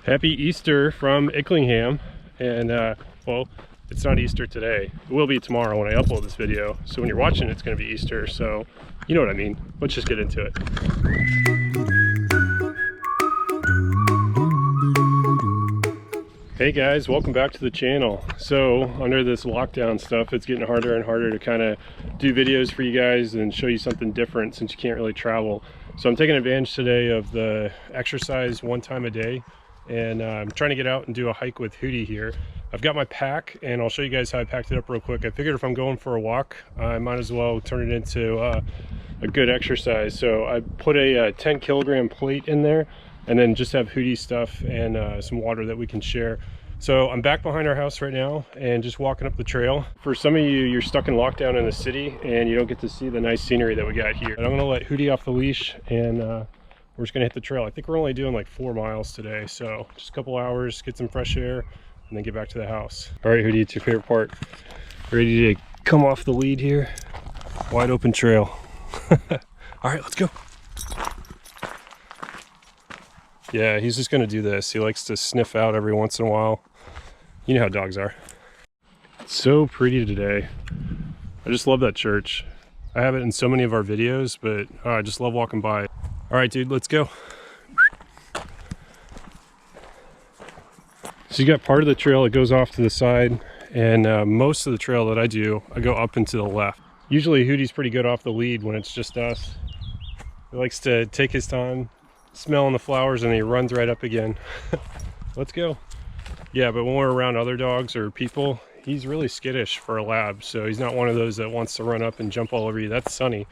Happy Easter from Icklingham. And well, it's not Easter today. It will be tomorrow when I upload this video. So when you're watching, it's going to be Easter. So you know what I mean. Let's just get into it. Hey guys, welcome back to the channel. So under this lockdown stuff, it's getting harder and harder to kind of do videos for you guys and show you something different since you can't really travel. So I'm taking advantage today of the exercise one time a day, and I'm trying to get out and do a hike with Houdi here. I've got my pack and I'll show you guys how I packed it up real quick. I figured if I'm going for a walk, I might as well turn it into a good exercise. So I put a 10 kilogram plate in there, and then just have Houdi stuff and some water that we can share. So I'm back behind our house right now and just walking up the trail. For some of you, you're stuck in lockdown in the city and you don't get to see the nice scenery that we got here. And I'm gonna let Houdi off the leash and we're just gonna hit the trail. I think we're only doing like 4 miles today. So just a couple hours, get some fresh air, and then get back to the house. All right, Houdi, it's your favorite part. Ready to come off the lead here? Wide open trail. All right, let's go. Yeah, he's just gonna do this. He likes to sniff out every once in a while. You know how dogs are. It's so pretty today. I just love that church. I have it in so many of our videos, but I just love walking by. All right, dude, let's go. So you got part of the trail that goes off to the side, and most of the trail that I do, I go up and to the left. Usually Houdi's pretty good off the lead when it's just us. He likes to take his time, smelling the flowers, and he runs right up again. Let's go. Yeah, but when we're around other dogs or people, he's really skittish for a lab. So he's not one of those that wants to run up and jump all over you. That's Sunny.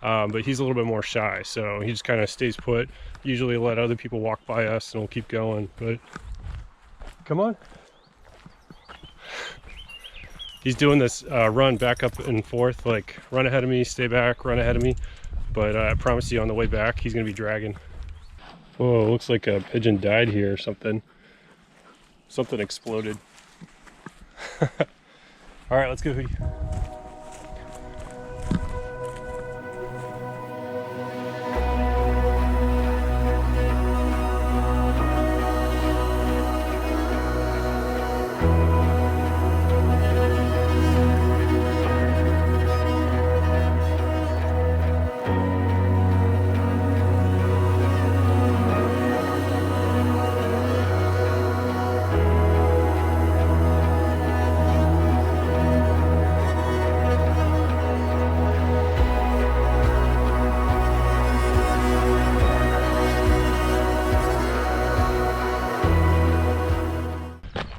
But he's a little bit more shy. So he just kind of stays put. Usually let other people walk by us and we'll keep going. But come on. He's doing this run back up and forth, like run ahead of me, stay back, run ahead of me. But I promise you on the way back, he's gonna be dragging. Whoa, looks like a pigeon died here or something. Something exploded. All right, let's go, Houdi.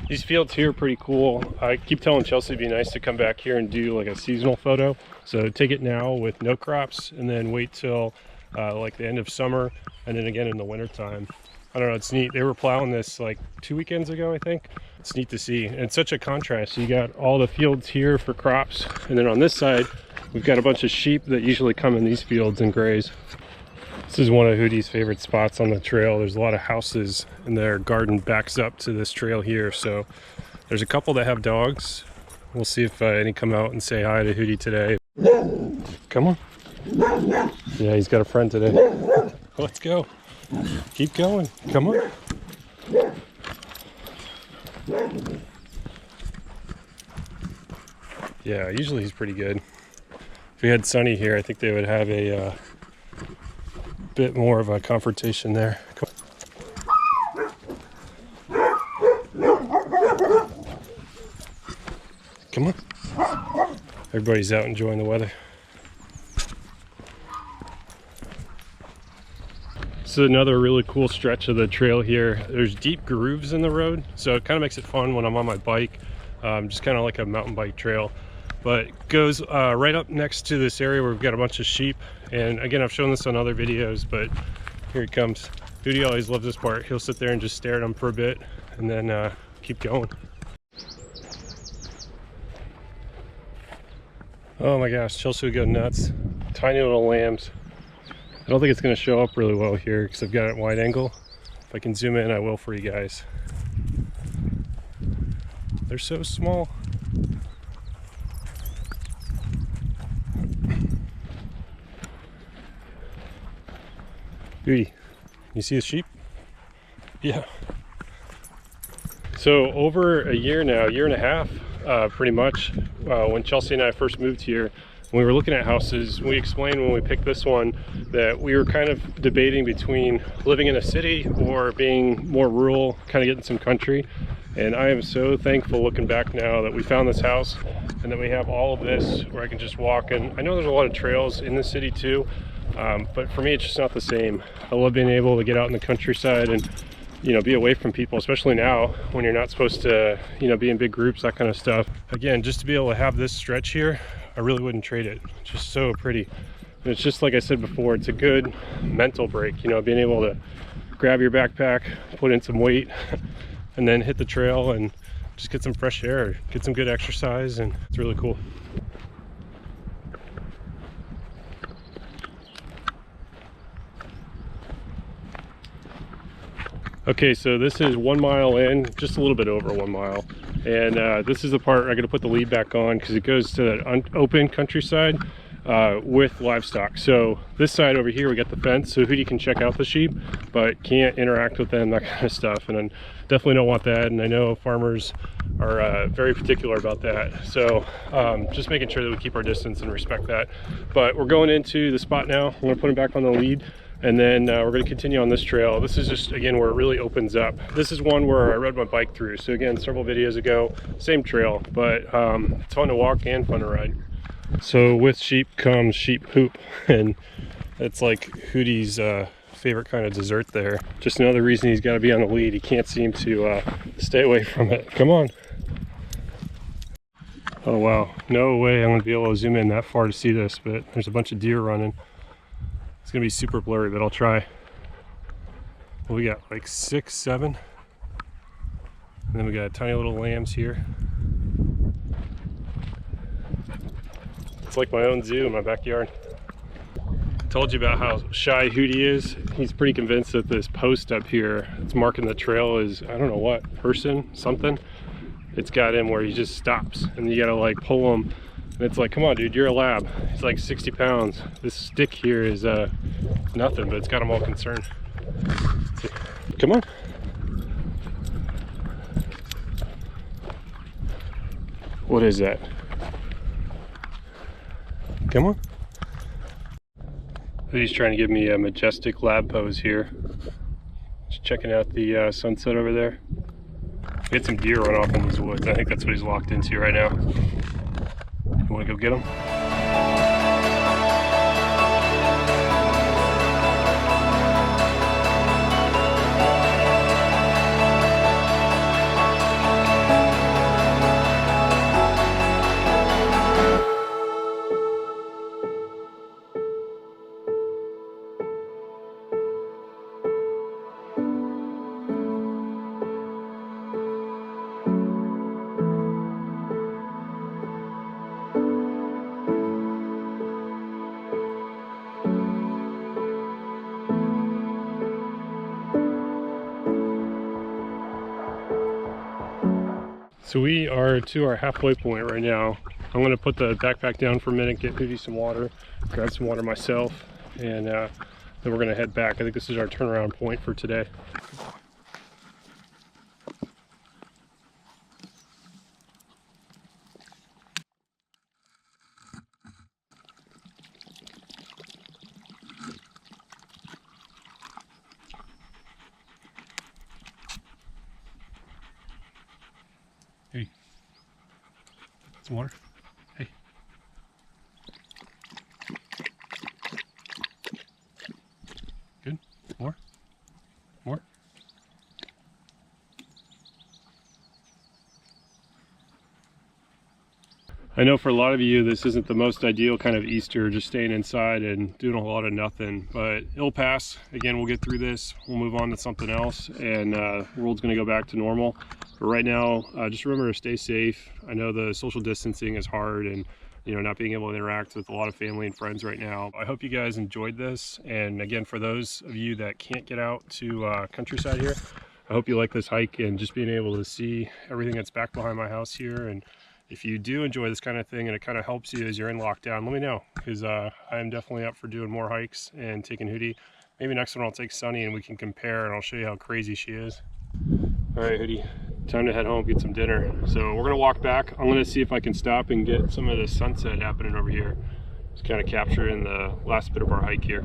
These fields here are pretty cool. I keep telling Chelsea it'd be nice to come back here and do like a seasonal photo. So take it now with no crops and then wait till like the end of summer and then again in the winter time. I don't know, it's neat. They were plowing this like 2 weekends ago, I think. It's neat to see. And it's such a contrast. So you got all the fields here for crops, and then on this side, we've got a bunch of sheep that usually come in these fields and graze. This is one of Houdi's favorite spots on the trail. There's a lot of houses and their garden backs up to this trail here. So there's a couple that have dogs. We'll see if any come out and say hi to Houdi today. Come on. Yeah, he's got a friend today. Let's go. Keep going. Come on. Yeah, usually he's pretty good. If we had Sunny here, I think they would have a bit more of a confrontation there. Come on. Everybody's out enjoying the weather. This is another really cool stretch of the trail here. There's deep grooves in the road, so it kind of makes it fun when I'm on my bike. Just kind of like a mountain bike trail. But it goes right up next to this area where we've got a bunch of sheep. And again, I've shown this on other videos, but here he comes. Houdi always loves this part. He'll sit there and just stare at them for a bit and then keep going. Oh my gosh, Chelsea would go nuts. Tiny little lambs. I don't think it's going to show up really well here because I've got it at wide angle. If I can zoom in, I will for you guys. They're so small. Houdi, you see the sheep? Yeah. So over a year now, year and a half, pretty much, when Chelsea and I first moved here, when we were looking at houses, we explained when we picked this one that we were kind of debating between living in a city or being more rural, kind of getting some country. And I am so thankful looking back now that we found this house and that we have all of this where I can just walk. And I know there's a lot of trails in the city too, but for me it's just not the same. I love being able to get out in the countryside and, you know, be away from people, especially now when you're not supposed to, you know, be in big groups, that kind of stuff. Again, just to be able to have this stretch here, I really wouldn't trade it. It's just so pretty. And it's just like I said before, it's a good mental break, you know, being able to grab your backpack, put in some weight, and then hit the trail and just get some fresh air, get some good exercise, and it's really cool. Okay, so this is 1 mile in, just a little bit over 1 mile. And this is the part where I'm gonna put the lead back on because it goes to that open countryside with livestock. So this side over here, we got the fence, so Houdi can check out the sheep, but can't interact with them, that kind of stuff. And I definitely don't want that. And I know farmers are very particular about that. So just making sure that we keep our distance and respect that. But we're going into the spot now. I'm gonna put him back on the lead. And then we're going to continue on this trail. This is just, again, where it really opens up. This is one where I rode my bike through. So again, several videos ago, same trail, but it's fun to walk and fun to ride. So with sheep comes sheep poop, and it's like Houdi's favorite kind of dessert there. Just another reason he's got to be on the lead. He can't seem to stay away from it. Come on. Oh wow, no way I'm going to be able to zoom in that far to see this, but there's a bunch of deer running. It's gonna be super blurry, but I'll try. Well, we got like 6, 7. And then we got tiny little lambs here. It's like my own zoo in my backyard. I told you about how shy Houdi is. He's pretty convinced that this post up here, it's marking the trail, is, I don't know what, person, something. It's got him where he just stops and you gotta like pull him. And it's like, come on, dude, you're a lab. He's like 60 pounds. This stick here is nothing, but it's got him all concerned. Come on. What is that? Come on. He's trying to give me a majestic lab pose here. Just checking out the sunset over there. Get some deer run off in these woods. I think that's what he's locked into right now. You want to go get him? So we are to our halfway point right now. I'm going to put the backpack down for a minute, get Houdi some water, grab some water myself, and then we're going to head back. I think this is our turnaround point for today. Hey, some water. Hey. Good. More. More. I know for a lot of you this isn't the most ideal kind of Easter, just staying inside and doing a whole lot of nothing, but it'll pass. Again, we'll get through this, we'll move on to something else, and the world's going to go back to normal. But right now, just remember to stay safe. I know the social distancing is hard, and you know, not being able to interact with a lot of family and friends right now. I hope you guys enjoyed this, and again, for those of you that can't get out to countryside here, I hope you like this hike and just being able to see everything that's back behind my house here. And if you do enjoy this kind of thing and it kind of helps you as you're in lockdown, let me know, because I am definitely up for doing more hikes and taking Houdi. Maybe next one I'll take Sunny and we can compare, and I'll show you how crazy she is. All right, Houdi, time to head home, get some dinner. So we're gonna walk back. I'm gonna see if I can stop and get some of the sunset happening over here. Just kind of capturing the last bit of our hike here.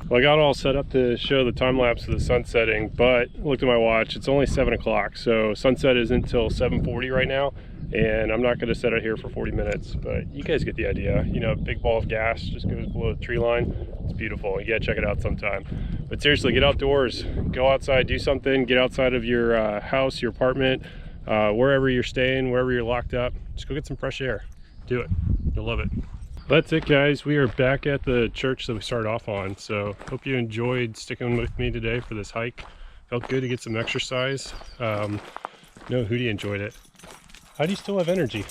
Well, I got all set up to show the time lapse of the sun setting, but looked at my watch, it's only 7 o'clock. So sunset isn't until 7:40 right now, and I'm not gonna set out here for 40 minutes, but you guys get the idea. You know, a big ball of gas just goes below the tree line. It's beautiful, you gotta check it out sometime. But seriously, get outdoors, go outside, do something, get outside of your house, your apartment, wherever you're staying, wherever you're locked up, just go get some fresh air. Do it, you'll love it. That's it, guys. We are back at the church that we started off on. So hope you enjoyed sticking with me today for this hike. Felt good to get some exercise. No, Houdi enjoyed it. How do you still have energy?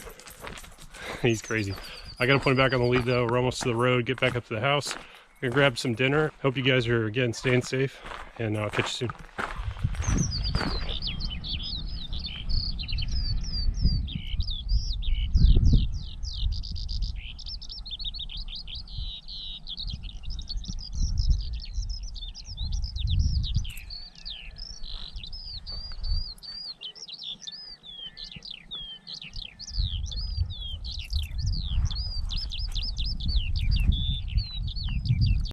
He's crazy. I gotta put him back on the lead though. We're almost to the road, get back up to the house. I'm gonna grab some dinner. Hope you guys are, again, staying safe, and I'll catch you soon.